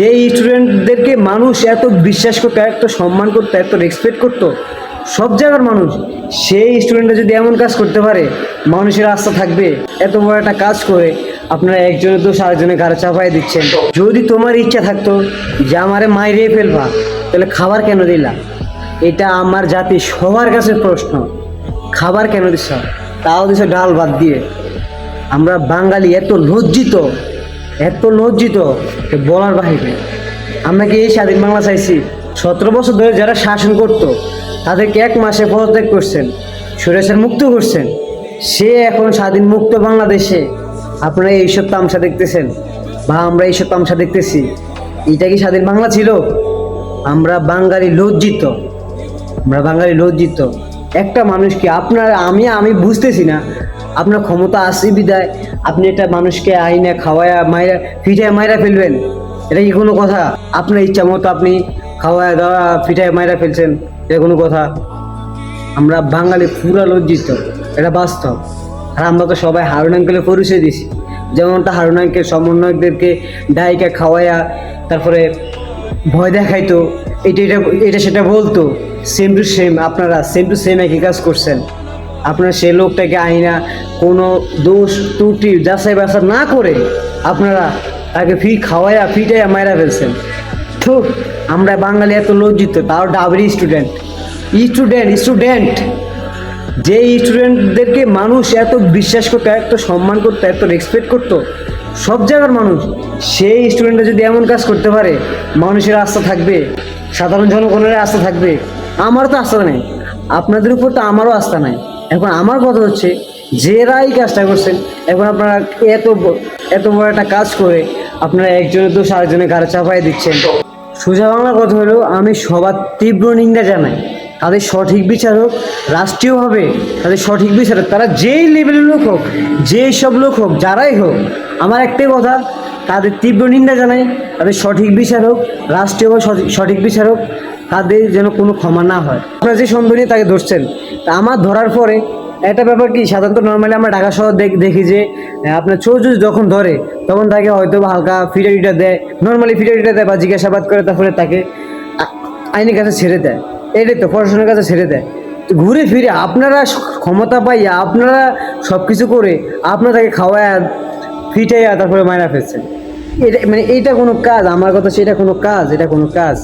যে স্টুডেন্টদেরকে মানুষ এত বিশ্বাস করতো, এত সম্মান করতো, এত রেসপেক্ট করতো সব জায়গার মানুষ, সেই স্টুডেন্টরা যদি এমন কাজ করতে পারে মানুষের আস্থা থাকবে? এত বড় একটা কাজ করে আপনারা একজনের দোষ আরেকজনের ঘাড়ে চাপাই দিচ্ছেন। যদি তোমার ইচ্ছা থাকতো যে আমারে মাইরে ফেলবা, তাহলে খাবার কেন দিলা? এটা আমার জাতি সবার কাছে প্রশ্ন। খাবার কেন দিছ? তাও দিছ ডাল ভাত দিয়ে। আমরা বাঙালি এত লজ্জিত, এত লজ্জিত বলার বাহিরে। আমরা কি এই স্বাধীন বাংলা চাইছি? 17 বছর ধরে যারা শাসন করতো তাদেরকে 1 মাসে পদত্যাগ করছেন, স্বৈরাচার মুক্ত করছেন। সে এখন স্বাধীন মুক্ত বাংলাদেশে আপনারা এইসব তামসা দেখতেছেন, বা আমরা এইসব তামসা দেখতেছি। এটা কি স্বাধীন বাংলা ছিল? আমরা বাঙালি লজ্জিত, আমরা বাঙালি লজ্জিত। একটা মানুষকে আপনার আমি বুঝতেছি না, আপনার ক্ষমতা আছে বিদায় আপনি একটা মানুষকে আইনে খাওয়ায়া মাইরা ফিটায় মাইরা ফেলবেন? এটা কি কোনো কথা? আপনার ইচ্ছা মতো আপনি খাওয়ায় দাওয়া ফিটায় মাইরা ফেলছেন, এটা কোনো কথা? আমরা বাঙালি পুরা লজ্জিত, এটা বাস্তব। আর আমরা তো সবাই হারুন আঙ্কেলের পরিচয় দিছি, যেমনটা হারুন আঙ্কেল সমন্বয়কদেরকে ডাইকা খাওয়ায়া তারপরে ভয় দেখাইতো, এটা সেটা বলতো। সেম টু সেম আপনারা সেম টু সেম একই কাজ করছেন। আপনারা সে লোকটাকে আইনা কোনো দোষ ত্রুটি যাচাই বাছাই না করে আপনারা তাকে খাওয়াইয়া ফিটাইয়া মাইরা ফেলছেন। তো আমরা বাঙালি এত লজ্জিত, তাও ডাবরি স্টুডেন্ট। যে স্টুডেন্টদেরকে মানুষ এত বিশ্বাস করতো, এত সম্মান করতো, এত রেসপেক্ট করতো সব জায়গার মানুষ, সেই স্টুডেন্টরা যদি এমন কাজ করতে পারে মানুষের আস্থা থাকবে, সাধারণ জনগণের আস্থা থাকবে। আমার তো আস্থা নেই, আপনাদের উপর তো আমারও আস্থা নাই। এখন আমার কথা হচ্ছে, যারা এই কাজটা করছেন, এখন আপনারা এত বড় একটা কাজ করে আপনারা একজনের দোষ আরেকজনের ঘাড়ে চাপাই দিচ্ছেন। সোজা বাংলা কথা হলো, আমি সবার তীব্র নিন্দা জানাই। তাদের সঠিক বিচার হোক, রাষ্ট্রীয়ভাবে তাদের সঠিক বিচার হোক, তারা যেই লেভেলের লোক হোক, যেই সব লোক হোক, যারাই হোক, আমার একটাই কথা, তাদের তীব্র নিন্দা জানাই। তাদের সঠিক বিচার হোক, রাষ্ট্রীয়ভাবে সঠিক বিচার হোক, তাদের যেন কোনো ক্ষমা না হয়। আপনারা যে সন্দেহ নিয়ে তাকে ধরছেন, তা আমার ধরার পরে একটা ব্যাপার কি, সাধারণত নর্মালি আমরা ঢাকা শহর দেখি যে আপনার চোর যদি যখন ধরে তখন তাকে হয়তো হালকা ফিটারিটা দেয়, নর্মালি ফিটারিটা দেয় বা জিজ্ঞাসাবাদ করে, তারপরে তাকে আইনের কাছে ছেড়ে দেয়। এটাই তো প্রশাসনের কাছে ছেড়ে দেয়। তো ঘুরে ফিরে আপনারা ক্ষমতা পাইয়া আপনারা সব কিছু করে আপনারা তাকে খাওয়ায় ফিটাইয়া তারপরে মাইরা ফেলছেন। এটা এইটা কোনো কাজ? আমার কথা সেটা কোনো কাজ? এটা কোনো কাজ?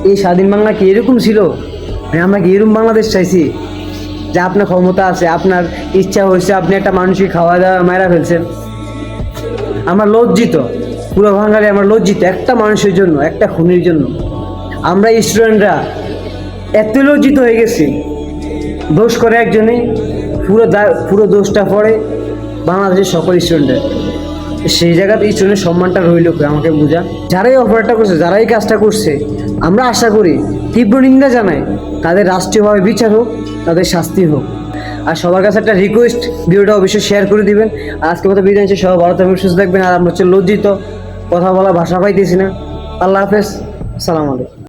এই স্বাধীন বাংলা কি এরকম ছিল? আমরা কি এরকম বাংলাদেশ চাইছি যে আপনার ক্ষমতা আছে, আপনার ইচ্ছা হয়েছে, আপনি একটা মানুষকে খাওয়া দাওয়া মাইরা ফেলছেন? আমরা লজ্জিত, পুরো বাঙালি আমরা লজ্জিত একটা মানুষের জন্য, একটা খুনির জন্য। আমরা স্টুডেন্টরা এত লজ্জিত হয়ে গেছি, দোষ করে একজনে, পুরো দোষটা পড়ে বাংলাদেশের সকল স্টুডেন্টের। সেই জায়গাতে স্টুডেন্টের সম্মানটা রইল, আমাকে বোঝা। যারাই অপরাধটা করছে, যারাই কাজটা করছে, আমরা আশা করি, তীব্র নিন্দা জানাই, তাদের রাষ্ট্রীয়ভাবে বিচার হোক, তাদের শাস্তি হোক। আর সবার কাছে একটা রিকোয়েস্ট, ভিডিওটা অবশ্যই শেয়ার করে দিবেন। আজকে মতো বিদায় নিচ্ছি, সবাই ভালো থাকবেন, সুস্থ থাকবেন। আর আমরা হচ্ছে লজ্জিত, কথা বলা ভাষা পাইতেছি না। আল্লাহ হাফেজ, আসসালামু আলাইকুম।